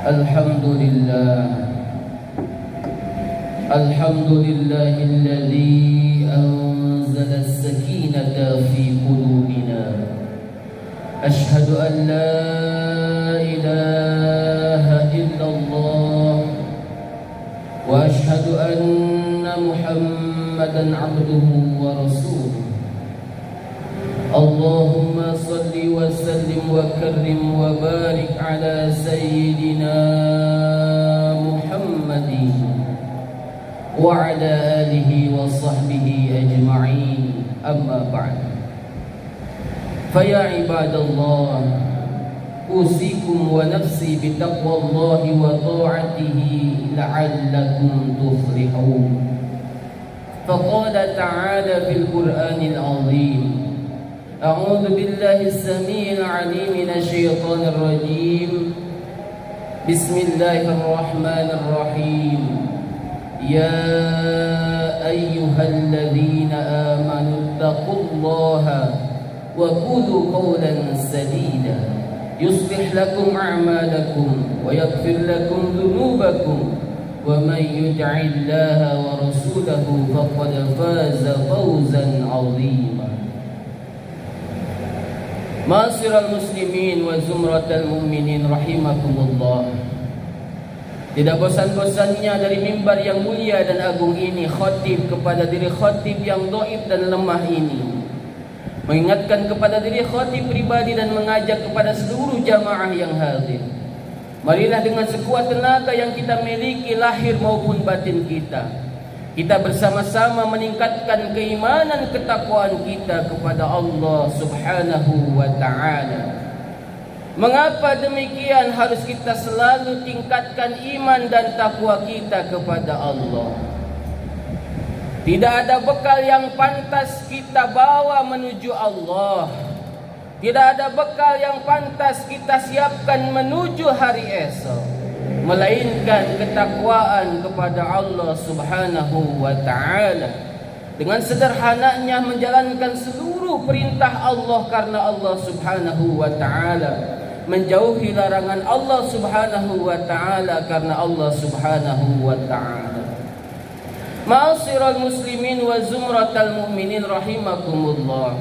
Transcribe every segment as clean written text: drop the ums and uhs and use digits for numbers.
الحمد لله الحمد لله الذي أنزل السكينة في قلوبنا أشهد أن لا إله إلا الله وأشهد أن محمدا عبده ورسوله اللهم صل وسلم وكرم وبارك على سيدنا محمد وعلى آله وصحبه أجمعين أما بعد فيا عباد الله أوصيكم ونفسي بتقوى الله وطاعته لعلكم تفلحون فقال تعالى في القرآن العظيم أعوذ بالله السميع العليم من الشيطان الرجيم بسم الله الرحمن الرحيم يا أيها الذين آمنوا اتقوا الله وقولوا قولا سديدا يصلح لكم أعمالكم ويغفر لكم ذنوبكم ومن يطع الله ورسوله فقد فاز فوزا عظيما Ma'asyiral muslimin wa zumratal mu'minin rahimakumullah. Tidak bosan-bosannya dari mimbar yang mulia dan agung ini khatib kepada diri khatib yang dhaif dan lemah ini, mengingatkan kepada diri khatib pribadi dan mengajak kepada seluruh jamaah yang hadir. Marilah dengan sekuat tenaga yang kita miliki lahir maupun batin kita bersama-sama meningkatkan keimanan ketakwaan kita kepada Allah Subhanahu wa ta'ala. Mengapa demikian? Harus kita selalu tingkatkan iman dan takwa kita kepada Allah. Tidak ada bekal yang pantas kita bawa menuju Allah. Tidak ada bekal yang pantas kita siapkan menuju hari esok, melainkan ketakwaan kepada Allah Subhanahu wa ta'ala, dengan sederhananya menjalankan seluruh perintah Allah karena Allah Subhanahu wa ta'ala, menjauhi larangan Allah Subhanahu wa ta'ala karena Allah Subhanahu wa ta'ala. Ma'asyiral muslimin wa zumratal mu'minin rahimakumullah.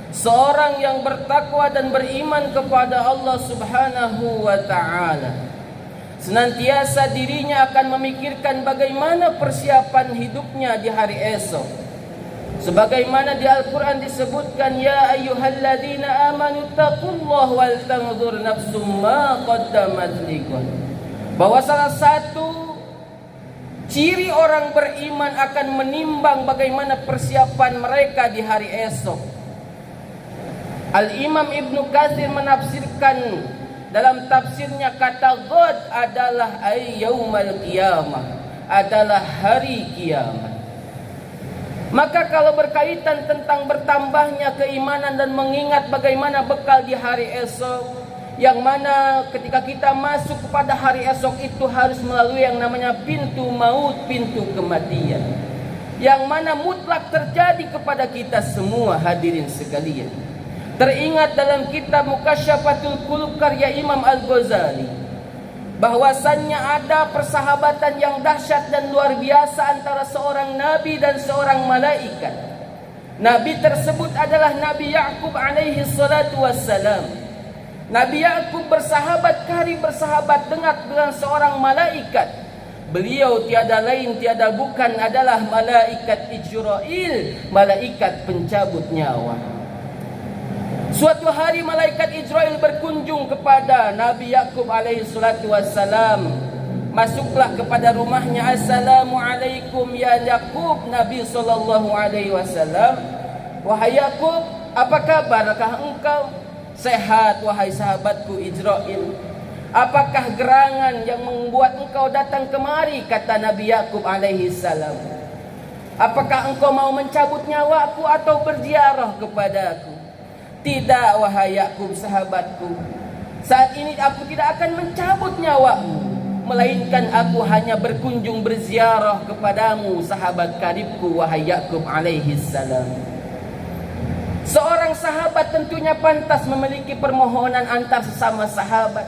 Seorang yang bertakwa dan beriman kepada Allah Subhanahu wa ta'ala, senantiasa dirinya akan memikirkan bagaimana persiapan hidupnya di hari esok. Sebagaimana di Al-Quran disebutkan, ya ayyuhalladzina amanu taqullaha wal tanzur nafsum ma qaddamat lighad. Bahwa salah satu ciri orang beriman akan menimbang bagaimana persiapan mereka di hari esok. Al-Imam Ibnu Katsir menafsirkan dalam tafsirnya, kata ghad adalah yaumul qiyamah, adalah hari kiamat. Maka kalau berkaitan tentang bertambahnya keimanan dan mengingat bagaimana bekal di hari esok, yang mana ketika kita masuk kepada hari esok itu harus melalui yang namanya pintu maut, pintu kematian, yang mana mutlak terjadi kepada kita semua hadirin sekalian. Teringat dalam kitab Mukasyafatul Qulub karya Imam Al-Ghazali, bahwasannya ada persahabatan yang dahsyat dan luar biasa antara seorang nabi dan seorang malaikat. Nabi tersebut adalah Nabi Ya'qub alaihi salatu wassalam. Nabi Ya'qub bersahabat karib, bersahabat dengan seorang malaikat. Beliau tiada lain tiada bukan adalah malaikat Ijrail, malaikat pencabut nyawa. Suatu hari malaikat Israel berkunjung kepada Nabi Ya'qub alaihi salatu wassalam. Masuklah kepada rumahnya. Assalamualaikum ya Ya'qub. Nabi sallallahu alaihi wasallam, wahai Ya'qub, apa kabarkah engkau? Sehat wahai sahabatku Israel. Apakah gerangan yang membuat engkau datang kemari? Kata Nabi Ya'qub alaihi salam. Apakah engkau mau mencabut nyawaku atau berziarah kepadaku? Tidak wahai Ya'qub sahabatku, saat ini aku tidak akan mencabut nyawamu, melainkan aku hanya berkunjung berziarah kepadamu sahabat karibku wahai Ya'qub alaihi salam. Seorang sahabat tentunya pantas memiliki permohonan antar sesama sahabat.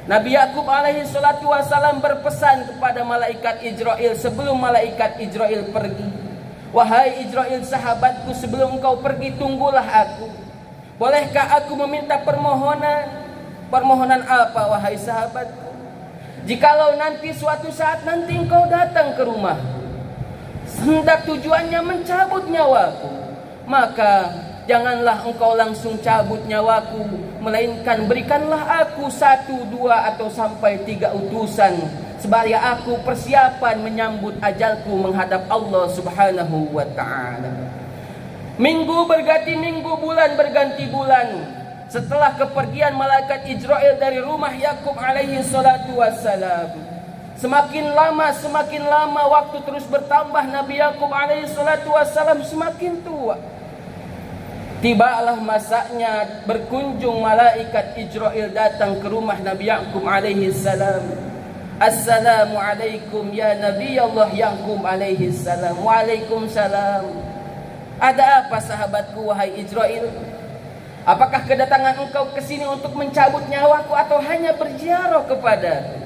Nabi Yakub alaihi salatu wasalam berpesan kepada malaikat Israil sebelum malaikat Israil pergi. Wahai Israil sahabatku, sebelum engkau pergi tunggulah aku. Bolehkah aku meminta permohonan? Permohonan apa wahai sahabatku? Jikalau nanti suatu saat nanti engkau datang ke rumah, hendak tujuannya mencabut nyawaku, maka janganlah engkau langsung cabut nyawaku, melainkan berikanlah aku 1, 2 atau sampai 3 utusan, sebaya aku persiapan menyambut ajalku menghadap Allah subhanahu wa ta'ala. Minggu berganti minggu, bulan berganti bulan. Setelah kepergian malaikat Israil dari rumah Yakub alaihi salatu wassalam, semakin lama waktu terus bertambah. Nabi Yakub alaihi salatu wassalam semakin tua. Tibalah masanya berkunjung malaikat Israil datang ke rumah Nabi Yakub alaihi salam. Assalamualaikum ya Nabi Allah Yakub alaihi salam. Waalaikumsalam. Ada apa sahabatku wahai Israil? Apakah kedatangan engkau ke sini untuk mencabut nyawaku atau hanya berziarah kepadaku?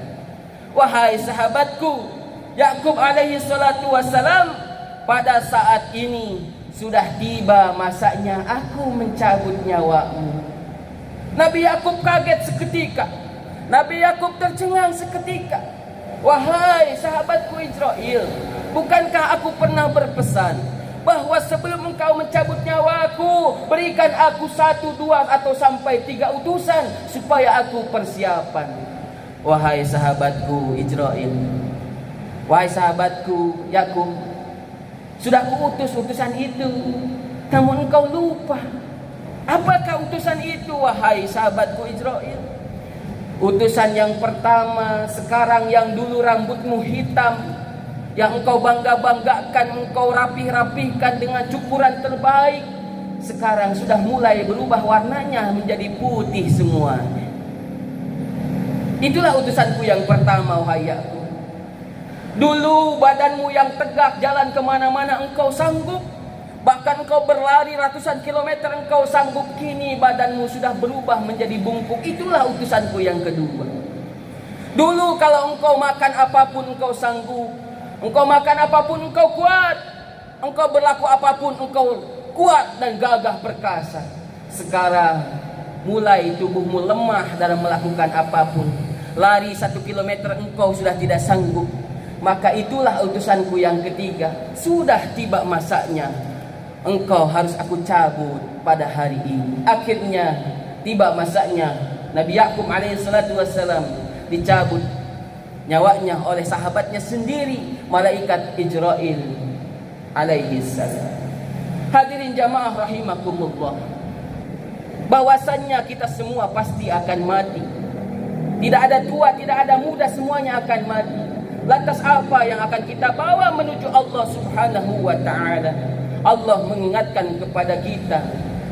Wahai sahabatku, Yakub alaihi salatu wassalam, pada saat ini sudah tiba masanya aku mencabut nyawamu. Nabi Yakub kaget seketika. Nabi Yakub tercengang seketika. Wahai sahabatku Israil, bukankah aku pernah berpesan bahwa sebelum engkau mencabut nyawaku, berikan aku 1, 2 atau sampai 3 utusan supaya aku persiapan. Wahai sahabatku Israil, wahai sahabatku Yakub, sudah kuutus utusan itu, namun engkau lupa. Apakah utusan itu wahai sahabatku Israil? Utusan yang pertama, sekarang yang dulu rambutmu hitam, yang engkau bangga-banggakan, engkau rapih-rapihkan dengan cukuran terbaik, sekarang sudah mulai berubah warnanya menjadi putih semua. Itulah utusanku yang pertama wahai Yakub. Dulu badanmu yang tegak, jalan kemana-mana engkau sanggup, bahkan engkau berlari ratusan kilometer engkau sanggup. Kini badanmu sudah berubah menjadi bungkuk. Itulah utusanku yang kedua. Dulu kalau engkau makan apapun engkau sanggup, engkau makan apapun engkau kuat, engkau berlaku apapun engkau kuat dan gagah perkasa. Sekarang mulai tubuhmu lemah dalam melakukan apapun. Lari 1 kilometer engkau sudah tidak sanggup. Maka itulah utusanku yang ketiga. Sudah tiba masanya engkau harus aku cabut pada hari ini. Akhirnya tiba masanya Nabi Yakub alaihi salatu wassalam dicabut nyawanya oleh sahabatnya sendiri, malaikat Israil alaihi salam. Hadirin jamaah rahimakumullah, bahwasannya kita semua pasti akan mati. Tidak ada tua, tidak ada muda, semuanya akan mati. Lantas apa yang akan kita bawa menuju Allah subhanahu wa ta'ala? Allah mengingatkan kepada kita,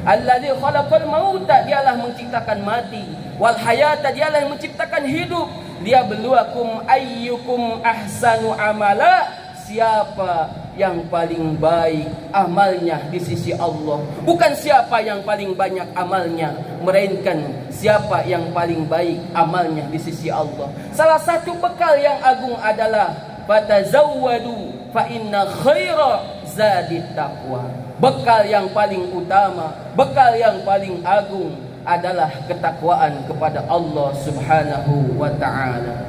Alladzi khalaqal mauta, dialah menciptakan mati, wal hayata, dialah yang menciptakan hidup, liyabluwakum ayyukum ahsanu amala, siapa yang paling baik amalnya di sisi Allah. Bukan siapa yang paling banyak amalnya, melainkan siapa yang paling baik amalnya di sisi Allah. Salah satu bekal yang agung adalah fatazawwadu fa inna khaira zadit taqwa. Bekal yang paling utama, bekal yang paling agung adalah ketakwaan kepada Allah subhanahu wa ta'ala.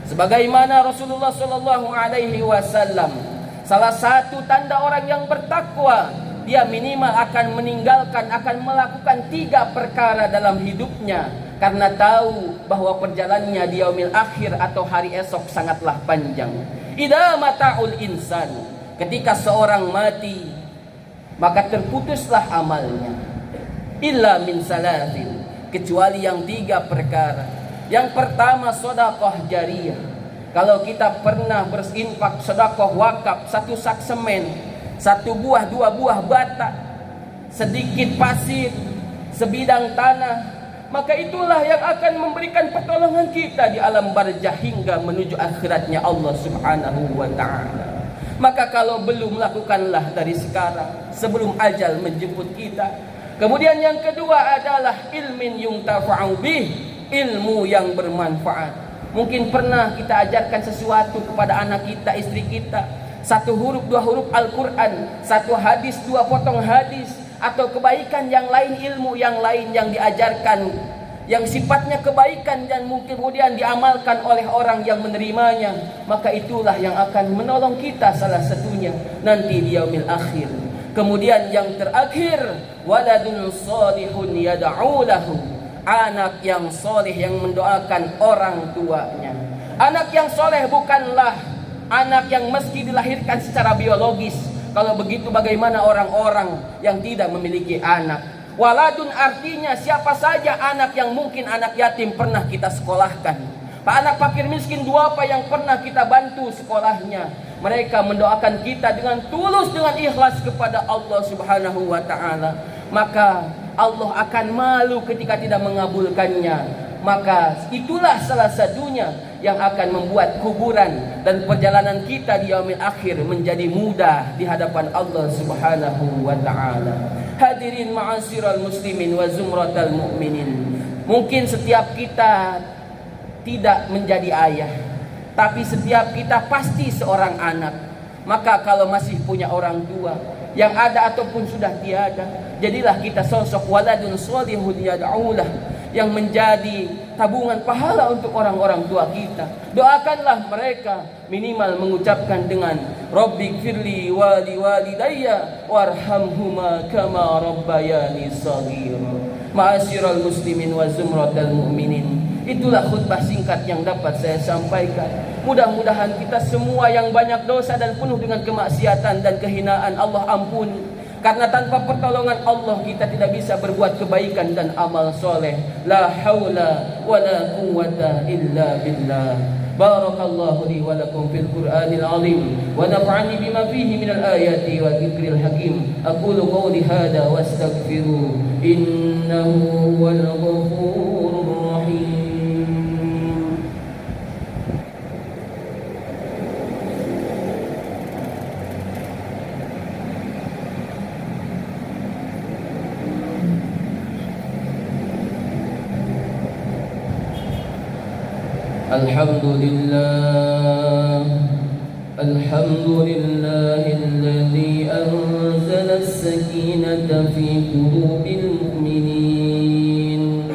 Sebagaimana Rasulullah sallallahu alaihi wasallam, salah satu tanda orang yang bertakwa, dia minimal akan meninggalkan, akan melakukan 3 perkara dalam hidupnya, karena tahu bahwa perjalanannya di yaumil akhir atau hari esok sangatlah panjang. Idza mata'ul insan, ketika seorang mati maka terputuslah amalnya. Illa min salatin, kecuali yang 3 perkara. Yang pertama sedekah jariyah. Kalau kita pernah berinfak sedekah wakaf, 1 sak semen, 1 buah 2 buah bata, sedikit pasir, sebidang tanah, maka itulah yang akan memberikan pertolongan kita di alam barzah hingga menuju akhiratnya Allah subhanahu wa ta'ala. Maka kalau belum, lakukanlah dari sekarang sebelum ajal menjemput kita. Kemudian yang kedua adalah ilmin yuntafa'u bih, ilmu yang bermanfaat. Mungkin pernah kita ajarkan sesuatu kepada anak kita, istri kita, satu huruf, dua huruf Al-Quran, satu hadis, dua potong hadis, atau kebaikan yang lain, ilmu yang lain yang diajarkan, yang sifatnya kebaikan dan mungkin kemudian diamalkan oleh orang yang menerimanya, maka itulah yang akan menolong kita salah satunya nanti di yaumil akhir. Kemudian yang terakhir, waladun salihun yad'u lahu, anak yang soleh yang mendoakan orang tuanya. Anak yang soleh bukanlah anak yang meski dilahirkan secara biologis. Kalau begitu bagaimana orang-orang yang tidak memiliki anak? Waladun artinya siapa saja anak yang mungkin anak yatim pernah kita sekolahkan. Pak anak fakir miskin duafa yang pernah kita bantu sekolahnya. Mereka mendoakan kita dengan tulus, dengan ikhlas kepada Allah Subhanahu wa ta'ala. Maka Allah akan malu ketika tidak mengabulkannya. Maka itulah salah satunya yang akan membuat kuburan dan perjalanan kita di yaumil akhir menjadi mudah di hadapan Allah Subhanahu wa ta'ala. Hadirin ma'asyiral muslimin wa zumratal mu'minin. Mungkin setiap kita tidak menjadi ayah, tapi setiap kita pasti seorang anak. Maka kalau masih punya orang tua yang ada ataupun sudah tiada, jadilah kita sosok waladun sholihun yad'ulah, yang menjadi tabungan pahala untuk orang-orang tua kita. Doakanlah mereka, minimal mengucapkan dengan Rabbighfirli wa liwalidayya warhamhuma kama rabbayani shaghira. Ma'asyiral muslimin wa zumratal mu'minin. Itulah khutbah singkat yang dapat saya sampaikan. Mudah-mudahan kita semua yang banyak dosa dan penuh dengan kemaksiatan dan kehinaan Allah ampuni. Karena tanpa pertolongan Allah kita tidak bisa berbuat kebaikan dan amal soleh. La haula wa la quwwata illa billah. Barakallahu li wa lakum fil Qur'anil azim wa nafa'ani bima fihi minal ayati wa dzikril hakim. Aqulu qawli hadha wa astaghfiru innahu huwal ghafurur rahim. Alhamdulillah alladzi anzala as-sakinata fi qulubil mu'minin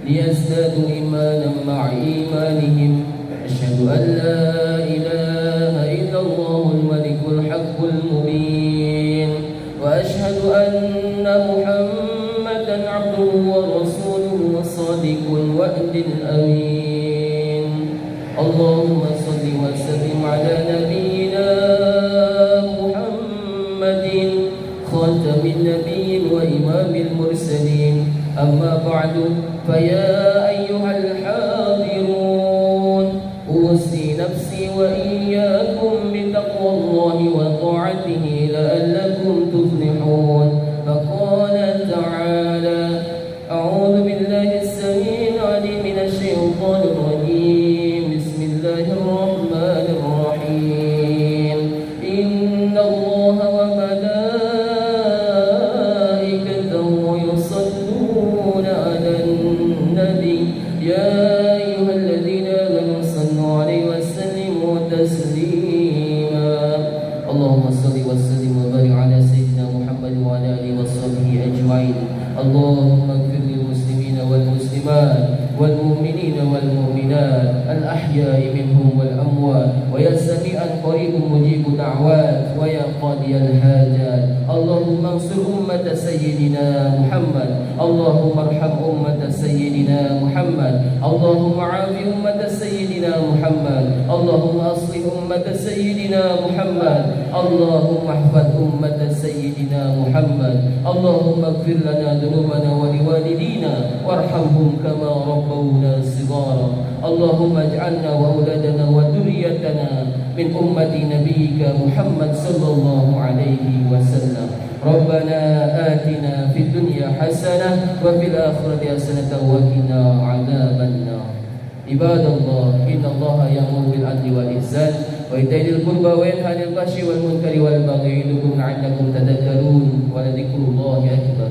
liyazdadu imanan ma'a imanihim. Asyhadu an la ilaha illallahul malikul haqqul mubin wa asyhadu anna Muhammadan 'abduhu wa rasuluhu as-sadiqul wa'dil amin. Allahumma salli wa sallim ala nabiyyina Muhammadin khatamin nabiyyin wa imamil mursalin. Amma ba'du, faya ayyuhal hadirun, usi nafsi wa iyyakum bitaqwallahi wa ta'atihi la'allakum tuflihun. Faqala ta'ala, a'udzu billahi as-sami'il 'alim minasy syaithanir rajim. Bismillahirrahmanirrahim. Innallaha wa malaikatahu yusalluna 'alan nabi ya ayyuhalladzina amanu sallu 'alaihi wa sallimu taslima. Allahumma shalli wa sallim wa barik 'ala sayyidina Muhammad wa 'ala alihi wa sahbihi ajma'in. Allahumma ighfir lil muslimina wal muslimat والمؤمنين والمؤمنات الأحياء منهم والأموات ويا سميعا قريب مجيب دعوات ويا قاضي الحاجات. اللهم انصر أمة سيدنا محمد، اللهم ارحم أمة سيدنا محمد، اللهم عاف أمة سيدنا محمد، اللهم أصلح أمة سيدنا محمد، اللهم احفظ أمة سيدنا محمد، اللهم اغفر لنا ذنوبنا ولوالدينا وارحمهم كما ربونا صغارا. اللهم اجعلنا وأولادنا وذريتنا من أمة نبيك محمد صلى الله عليه وسلم. ربنا آتنا في الدنيا حسنة وفي الآخرة حسنة وقنا عذاب النار. عباد الله إن الله يأمر بالعدل والإحسان وإيتاء ذي القربى وينهى عن الفحش والمنكر والبغي يعظكم لعلكم تذكرون ولذكر الله أكبر.